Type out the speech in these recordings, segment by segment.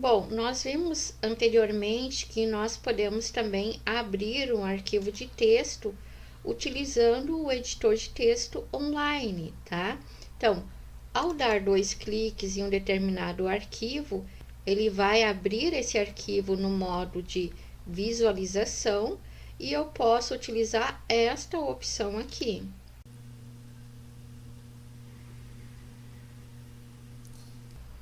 Bom, nós vimos anteriormente que nós podemos também abrir um arquivo de texto utilizando o editor de texto online, tá? Então, ao dar 2 cliques em um determinado arquivo, ele vai abrir esse arquivo no modo de visualização e eu posso utilizar esta opção aqui.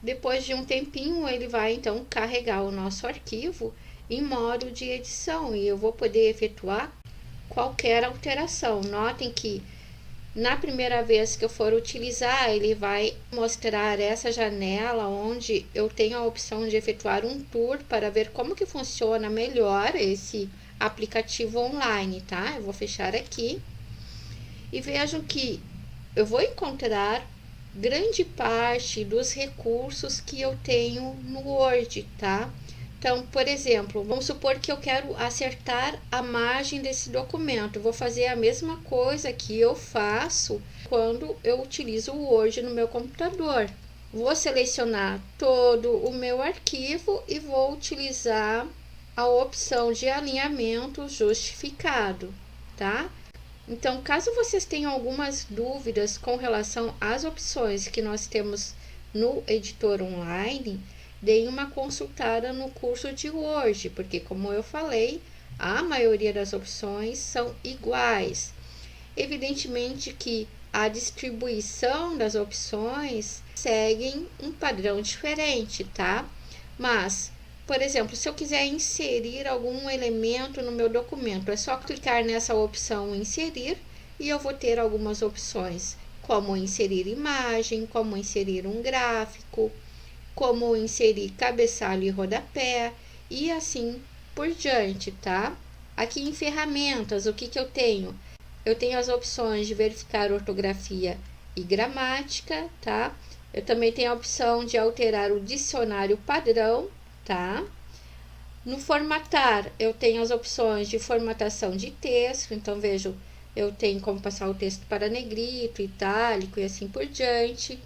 Depois de um tempinho, ele vai então carregar o nosso arquivo em modo de edição e eu vou poder efetuar qualquer alteração. Notem que na primeira vez que eu for utilizar, ele vai mostrar essa janela onde eu tenho a opção de efetuar um tour para ver como que funciona melhor esse aplicativo online, tá? Eu vou fechar aqui e vejam que eu vou encontrar grande parte dos recursos que eu tenho no Word, tá? Então, por exemplo, vamos supor que eu quero acertar a margem desse documento. Eu vou fazer a mesma coisa que eu faço quando eu utilizo o Word no meu computador. Vou selecionar todo o meu arquivo e vou utilizar a opção de alinhamento justificado, tá? Então, caso vocês tenham algumas dúvidas com relação às opções que nós temos no editor online, deem uma consultada no curso de Word, porque como eu falei, a maioria das opções são iguais. Evidentemente que a distribuição das opções seguem um padrão diferente, tá? Mas, por exemplo, se eu quiser inserir algum elemento no meu documento, é só clicar nessa opção inserir e eu vou ter algumas opções, como inserir imagem, como inserir um gráfico, como inserir cabeçalho e rodapé e assim por diante, tá? Aqui em ferramentas, o que eu tenho? Eu tenho as opções de verificar ortografia e gramática, tá? Eu também tenho a opção de alterar o dicionário padrão, tá? No formatar, eu tenho as opções de formatação de texto, então vejo, eu tenho como passar o texto para negrito, itálico e assim por diante.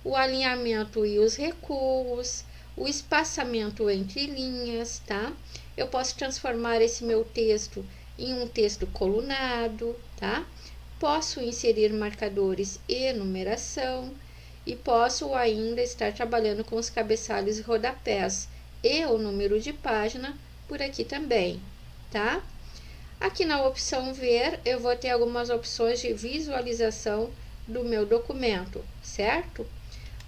O alinhamento e os recuos, o espaçamento entre linhas, tá? Eu posso transformar esse meu texto em um texto colunado, tá? Posso inserir marcadores e numeração e posso ainda estar trabalhando com os cabeçalhos e rodapés e o número de página por aqui também, tá? Aqui na opção ver, eu vou ter algumas opções de visualização do meu documento, certo?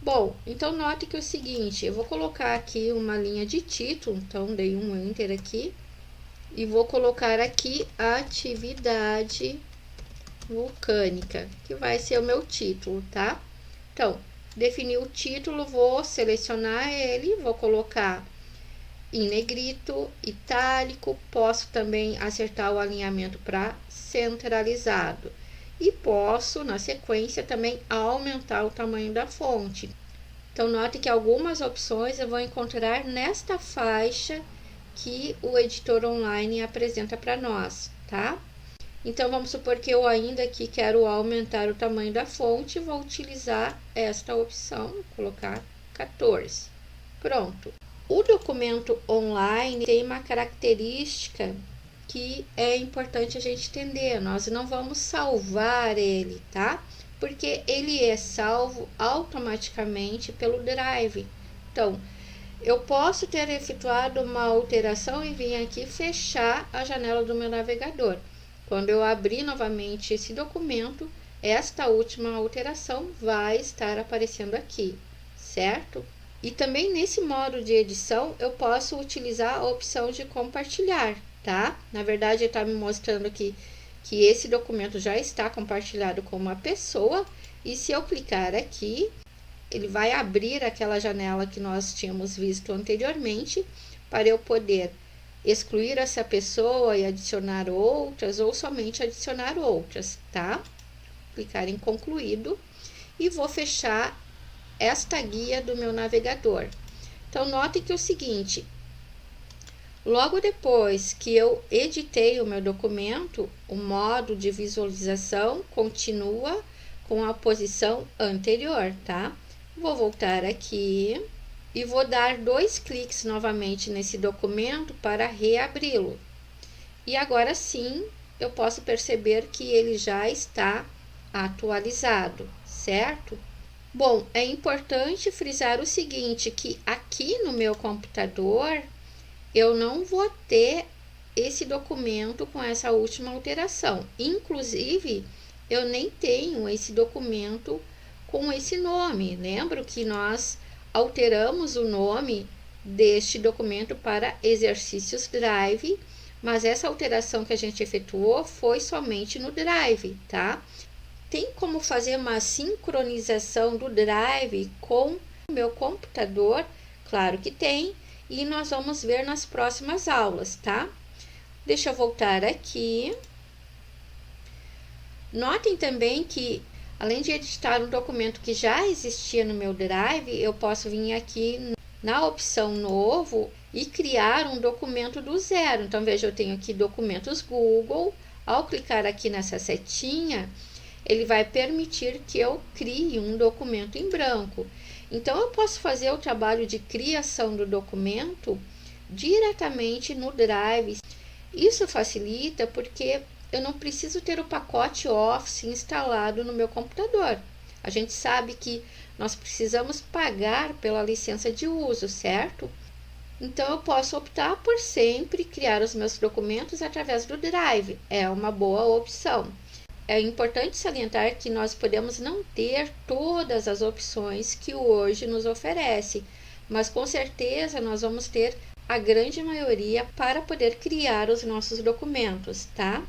Bom, então note que é o seguinte, eu vou colocar aqui uma linha de título, então dei um enter aqui e vou colocar aqui atividade vulcânica, que vai ser o meu título, tá? Então, defini o título, vou selecionar ele, vou colocar em negrito, itálico, posso também acertar o alinhamento para centralizado. E posso, na sequência, também aumentar o tamanho da fonte. Então, note que algumas opções eu vou encontrar nesta faixa que o editor online apresenta para nós, tá? Então, vamos supor que eu ainda aqui quero aumentar o tamanho da fonte, vou utilizar esta opção, vou colocar 14. Pronto. O documento online tem uma característica que é importante a gente entender. Nós não vamos salvar ele, tá? Porque ele é salvo automaticamente pelo Drive. Então, eu posso ter efetuado uma alteração e vir aqui fechar a janela do meu navegador. Quando eu abrir novamente esse documento, esta última alteração vai estar aparecendo aqui, certo? E também nesse modo de edição, eu posso utilizar a opção de compartilhar, tá? Na verdade, ele está me mostrando aqui que esse documento já está compartilhado com uma pessoa. E se eu clicar aqui, ele vai abrir aquela janela que nós tínhamos visto anteriormente, para eu poder excluir essa pessoa e adicionar outras, ou somente adicionar outras, tá? Clicar em concluído e vou fechar esta guia do meu navegador. Então, note que é o seguinte, logo depois que eu editei o meu documento, o modo de visualização continua com a posição anterior, tá? Vou voltar aqui e vou dar 2 cliques novamente nesse documento para reabri-lo. E agora sim, eu posso perceber que ele já está atualizado, certo? Bom, é importante frisar o seguinte, que aqui no meu computador, eu não vou ter esse documento com essa última alteração. Inclusive, eu nem tenho esse documento com esse nome. Lembro que nós alteramos o nome deste documento para Exercícios Drive, mas essa alteração que a gente efetuou foi somente no Drive, tá? Tem como fazer uma sincronização do Drive com o meu computador? Claro que tem, e nós vamos ver nas próximas aulas, tá? Deixa eu voltar aqui. Notem também que, além de editar um documento que já existia no meu Drive, eu posso vir aqui na opção Novo e criar um documento do zero. Então, veja, eu tenho aqui Documentos Google. Ao clicar aqui nessa setinha, ele vai permitir que eu crie um documento em branco. Então, eu posso fazer o trabalho de criação do documento diretamente no Drive. Isso facilita porque eu não preciso ter o pacote Office instalado no meu computador. A gente sabe que nós precisamos pagar pela licença de uso, certo? Então, eu posso optar por sempre criar os meus documentos através do Drive. É uma boa opção. É importante salientar que nós podemos não ter todas as opções que hoje nos oferece, mas com certeza nós vamos ter a grande maioria para poder criar os nossos documentos, tá?